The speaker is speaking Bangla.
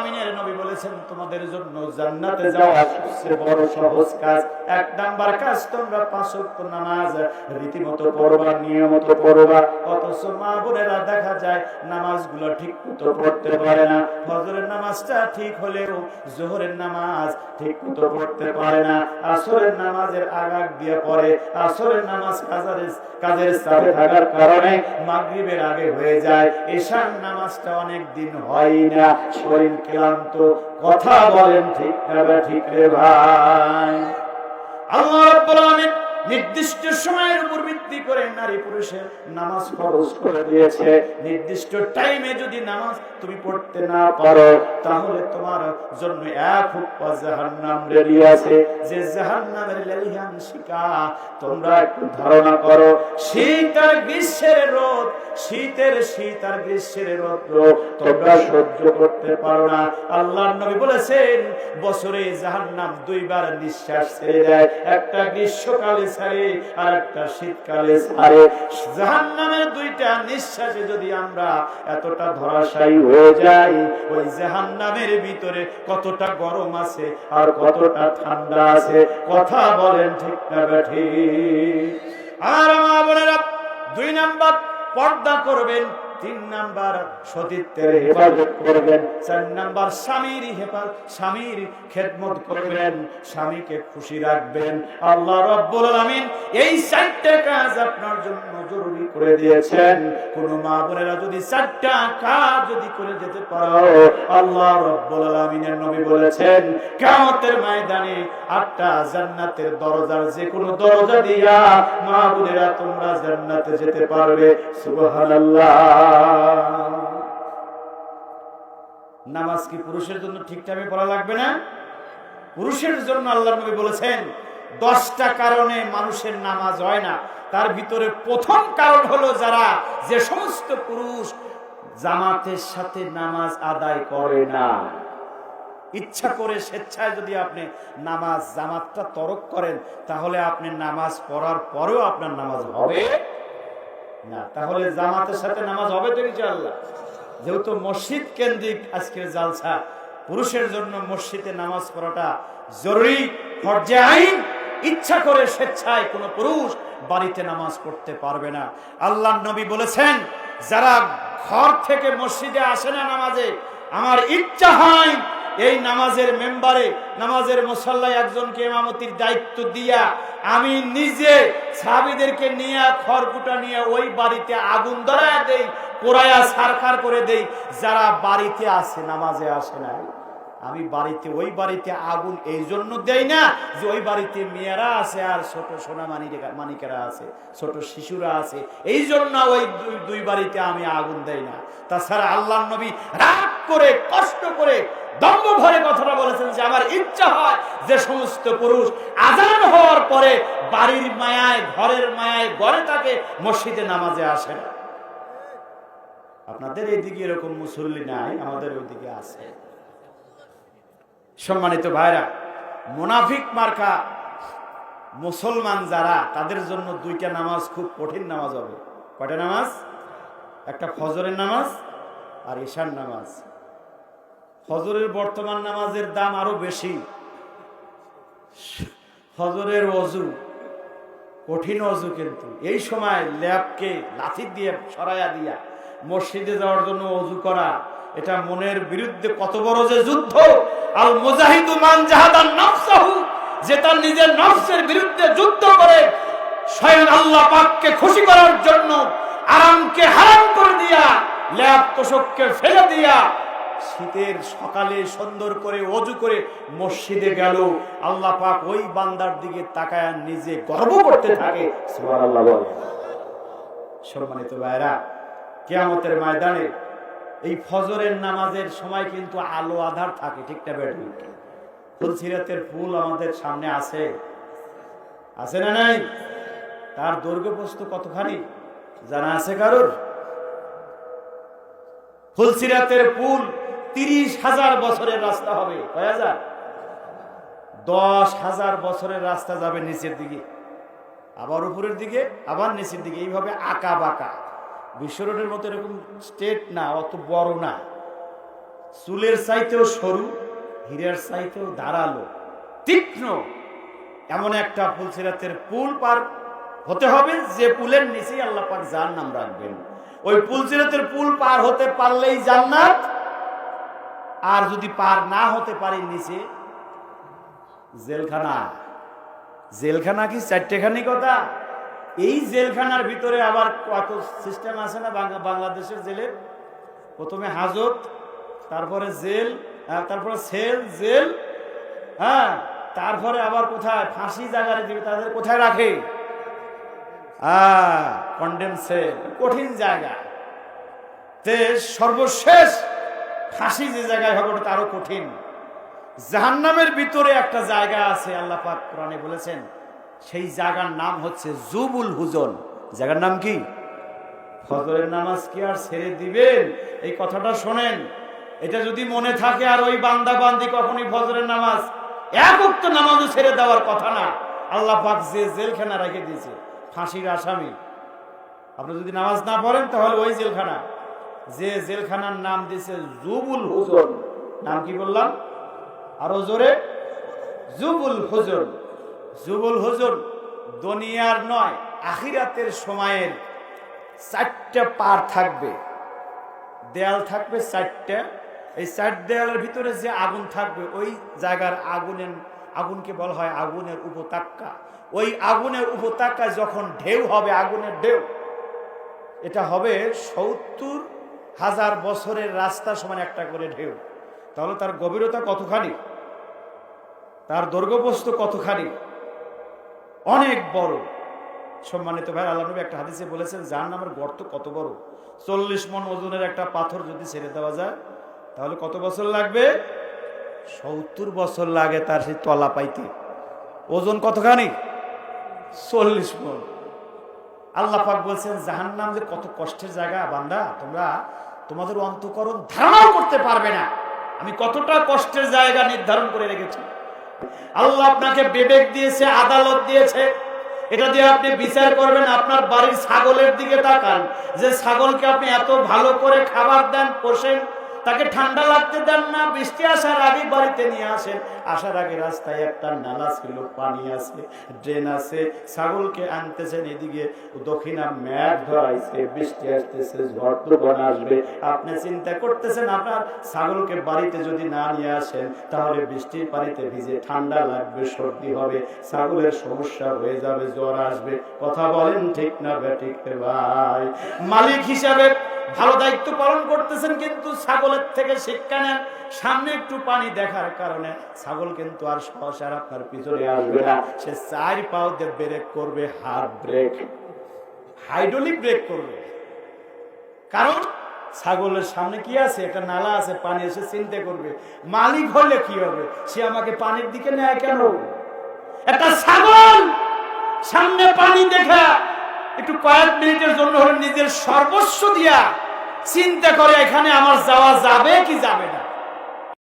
আলামিনের নবী বলেছেন তোমাদের জন্য জান্নাতে যাওয়া সবচেয়ে বড় সহজ কাজ। এক নাম্বার কাজ, তোমরা 5 ওয়াক্ত নামাজ রীতিমতো পড়বা, নিয়মিত পড়বা। অথচ মা বোনেরা দেখা যায় নামাজগুলো ঠিক মতো পড়তে পারে না। ফজরের নামাজটা ঠিক হলেও যোহরের নামাজ ঠিক মতো পড়তে পারে না। আসরের নামাজের আগাগ দিয়ে পড়ে। আসরের নামাজ কাজের চাপে থাকার কারণে মাগরিবের আগে হয়ে যায়। এশার নামাজটা অনেক দিন হয় না, শরীর ক্লান্ত। কথা বলেন ঠিক না ঠিক রে ভাই? আল্লাহ রাব্বুল আলামিন নির্দিষ্ট সময়ের উপর ভিত্তি করে নারী পুরুষের নামাজ ফরজ করে দিয়েছে। নির্দিষ্ট টাইমে যদি নামাজ তুমি পড়তে না পারো তাহলে তোমার জন্য এক হুপ্পা জাহান্নাম রেডি আছে। যে জাহান্নামের লেলিহান শিকা তোমরা একটু ধারণা করো। শীত আর গ্রীষ্মের রোদ, শীতের শীত আর গ্রীষ্মের রৌদ্র তোমরা সহ্য করতে পারো না। আল্লাহর নবী বলেছেন বছরে জাহান্নাম 2 বার নিঃশ্বাস ছেড়ে দেয়, একটা গ্রীষ্মকালে ছাড়ে আর একটা শীতকালে ছাড়ে। জাহান্নামের 2টা নিঃশ্বাসে যদি আমরা এতটা ধরাশায়ী হয়ে যাই, ওই জাহান্নামের ভিতরে কতটা গরম আছে আর কতটা ঠান্ডা আছে। কথা বলেন ঠিক না ঠিক? আর মা বোনেরা, 2 নাম্বার পর্দা করবেন, 3 নাম্বার সতীত্বের হেফাজত করবেন, 4 নাম্বার স্বামীর খেদমত করবেন, স্বামীকে খুশি রাখবেন। আল্লাহ রাব্বুল আলামিন এই 4টা কাজ আপনার জন্য জরুরি করে দিয়েছেন। কোন মা বোনেরা যদি 4টা কাজ যদি করে যেতে পারো, আল্লাহ রাব্বুল আলামিনের নবী বলেছেন কিয়ামতের ময়দানে 8টা জান্নাতের দরজার যে কোনো দরজা দিয়া মা বোনেরা তোমরা জান্নাতে যেতে পারবে। সুবহানাল্লাহ। নামাজ কি পুরুষের জন্য ঠিক টাইমে পড়া লাগবে না? পুরুষের জন্য আল্লাহর নবী বলেছেন 10টা কারণে মানুষের নামাজ হয় না। তার ভিতরে প্রথম কারণ হলো যে সমস্ত পুরুষ জামাতের সাথে নামাজ আদায় করে না। ইচ্ছা করে স্বেচ্ছায় যদি আপনি জামাতটা তরক করেন তাহলে আপনি নামাজ পড়ার পরেও আপনার নামাজ হবে না। তাহলে জামাতের সাথে নামাজ হবে তো ইনশাআল্লাহ। যেহেতু মসজিদ কেন্দ্রিক আজকের জালসা, পুরুষের জন্য মসজিদে নামাজ পড়াটা জরুরি, ফরজে আইন। ইচ্ছা করে স্বেচ্ছায় কোনো পুরুষ বাড়িতে নামাজ পড়তে পারবে না। আল্লাহর নবী বলেছেন যারা ঘর থেকে মসজিদে আসে না নামাজে, আমার ইচ্ছা হয় এই নামাজের মেম্বারে, নামাজের মুসাল্লায় একজনকে ইমামতির দায়িত্ব দিয়া আমি নিজে সাহাবীদেরকে নিয়ে খড়কুটা নিয়ে ওই বাড়িতে আগুন ধরায়া দেই, পোড়ায়া ছারখার করে দেই। যারা বাড়িতে আসে নামাজে আসে না, আমি ওই বাড়িতে আগুন এই জন্য দেই না যে ওই বাড়িতে মেয়েরা আছে আর ছোট সোনা মানিকেরা আছে, ছোট শিশুরা আছে, এই জন্য ওই 2 বাড়িতে আমি আগুন দেই না। তাছাড়া আল্লাহর নবী রাগ করে কষ্ট করে দম্ভ ভরে কথাটা বলেছেন যে আমার ইচ্ছা হয় যে সমস্ত পুরুষ আজান হওয়ার পরে বাড়ির মায়ায়, ঘরের মায়ায় ঘরে থাকে, মসজিদে নামাজে আসে না। আপনাদের এইদিকে এরকম মুসল্লি নাই, আমাদের ওইদিকে আছে। সম্মানিত ভাইরা, মুনাফিক মার্কা মুসলমান যারা, তাদের জন্য 2টা নামাজ খুব কঠিন নামাজ হবে। কয়টা নামাজ? একটা ফজরের নামাজ আর ঈশার নামাজ। ফজরের বর্তমান নামাজের দাম আরো বেশি। ফজরের ওযু কঠিন ওযু, কিন্তু এই সময় ল্যাবকে লাথি দিয়ে সরাইয়া দিয়া মসজিদে যাওয়ার জন্য ওযু করা, এটা মনের বিরুদ্ধে কত বড় যে যুদ্ধ। আল মুজাহিদু মান জাহাদান নাফসাহু, যে তার নিজের নফসের বিরুদ্ধে যুদ্ধ করে স্বয়ং আল্লাহ পাককে খুশি করার জন্য আরামকে হারাম করে দিয়া, ল্যাব তোষককে ফেলে দিয়া শীতের সকালে সুন্দর করে ওযু করে মসজিদে গেল, আল্লাহ পাক ওই বান্দার দিকে তাকায় নিজে গর্ব করতে থাকে। সুবহানাল্লাহ বলে। সম্মানিত ভাইরা, কিয়ামতের ময়দানে এই ফজরের নামাজের সময় কিন্তু আলো আধার থাকে, ঠিক না বেটি? ফুলসিরাতের ফুল আমাদের সামনে আছে না নাই? তার দৈর্ঘ্য প্রস্থ কতখানি জানা আছে কারোর? ফুলসিরাতের পুল 30,000 বছরের রাস্তা হবে। কয় হাজার? 10,000 বছরের রাস্তা যাবে নিচের দিকে, আবার উপরের দিকে, আবার নিচের দিকে, এইভাবে আঁকা বাঁকা। বিশ্ব রোডের মতো এরকম স্ট্রেট না, অত বড় না। চুলের চাইতেও সরু, হীরার চাইতেও ধারালো, তীক্ষ্ণ এমন একটা পুলসিরাতের পুল পার হতে হবে, যে পুলের নিচেই আল্লাহ পাক জাহান্নাম রাখবেন। ওই পুলসিরাতের পুল পার হতে পারলেই জান্নাত, আর যদি পার না হতে পারি নিচে জেলখানা। জেলখানা কি চারটেখানি কথা? এই জেলখানার ভিতরে আবার কত সিস্টেম আছে না বাংলাদেশের জেলের? প্রথমে হাজত, তারপরে জেল, তারপরে সেল, জেল, হ্যাঁ, তারপরে আবার কোথায় ফাঁসি জায়গায় দিবে, তাদের কোথায় রাখে? কন্ডেম সেল, কঠিন জায়গা। তে সর্বশেষ ফাঁসি যে জায়গায় হবে ওটা আরো কঠিন। জাহান্নামের ভিতরে একটা জায়গা আছে, আল্লাহ পাক কোরআনে বলেছেন, সেই জায়গার নাম হচ্ছে জুবুল হুজন। জায়গার নাম কি? ফজরের নামাজ কি আর ছেড়ে দিবেন? এই কথাটা শোনেন, এটা যদি মনে থাকে, আর ওই বান্দা বান্দি কখনই ফজরের নামাজ এক ওয়াক্ত নামাজও ছেড়ে দেওয়ার কথা না। আল্লাহ পাক যে জেলখানা রেখে দিয়েছে ফাঁসির আসামি, আপনি যদি নামাজ না পড়েন তাহলে ওই জেলখানা, যে জেলখানার নাম দিয়েছে জুবুল হুজন। নাম কি বললাম? আরো জোরে, জুবুল হুজন। জুবুল হুজন দুনিয়ার নয়, আখিরাতের সময়ের 4টা পার থাকবে, দেয়াল থাকবে 4টা। এই 4 দেয়ালের ভিতরে যে আগুন থাকবে, ওই জায়গার আগুনকে বলা হয় আগুনের উপত্যকা। ওই আগুনের উপত্যকায় যখন ঢেউ হবে, আগুনের ঢেউ, এটা হবে 70,000 বছরের রাস্তা সমান একটা করে ঢেউ। তাহলে তার গভীরতা কতখানি, তার দৈর্ঘ্যপ্রস্থ কতখানি, অনেক বড়। সম্মানিত ভাই, আল্লাহ নবী একটা হাদিসে বলেছেন, জাহান্নামের গর্ত কত বড়। 40 মণ ওজনের একটা পাথর যদি ছেড়ে দেওয়া যায় তাহলে কত বছর লাগবে? 70 বছর লাগে তার সেই তলা পাইতে। ওজন কতখানি? 40 মণ। আল্লাহ পাক বলছেন, জাহান্নাম যে কত কষ্টের জায়গা, বান্দা তোমরা তোমাদের অন্তঃকরণ ধারণাও করতে পারবে না আমি কতটা কষ্টের জায়গা নির্ধারণ করে রেখেছি। আল্লাহ আপনাকে বিবেক দিয়েছে, আদালত দিয়েছে, এটা দিয়ে আপনি বিচার করবেন। আপনার বাড়ির ছাগলের দিকে তাকান, যে ছাগলকে আপনি এত ভালো করে খাবার দেন, পোষেন, তাকে ঠান্ডা লাগতে দেন না, বৃষ্টি আসার আগে বাড়িতে নিয়ে আসেন। আসার আগে রাস্তায় একটা নালা ছিল, পানি আছে, ড্রেন আছে, ছাগলকে আনতেছেন, এদিকে দক্ষিণা মেঘ ধরাইছে, বৃষ্টি আসতেছে, ঝড় তুফান আসবে। আপনি চিন্তা করতেছেন আপনার ছাগলকে বাড়িতে যদি না নিয়ে আসেন তাহলে বৃষ্টির পানিতে ভিজে ঠান্ডা লাগবে, সর্দি হবে, ছাগলের সমস্যা হয়ে যাবে, জ্বর আসবে। কথা বলেন ঠিক না বেঠিক ভাই? মালিক হিসাবে ভালো দায়িত্ব পালন করতেছেন, কিন্তু ছাগলের থেকে শিক্ষা নেন। সামনে একটু পানি দেখার কারণে ছাগল কিন্তু আর সহসা আপনার পিছনে আসবে না, সে 4 পাও দিয়ে ব্রেক করবে, হার্ড ব্রেক, হাইড্রোলিক ব্রেক করবে। কারণ ছাগলের সামনে কি আছে? একটা নালা আছে, পানি এসে চিন্তা করবে মালিক হলে কি হবে, সে আমাকে পানির দিকে নেয় কেন? একটা ছাগল সামনে পানি দেখা একটু কয়েক মিনিটের জন্য হলে নিজের সর্বস্ব দিয়া চিন্তা করে এখানে আমার যাওয়া যাবে কি যাবে না।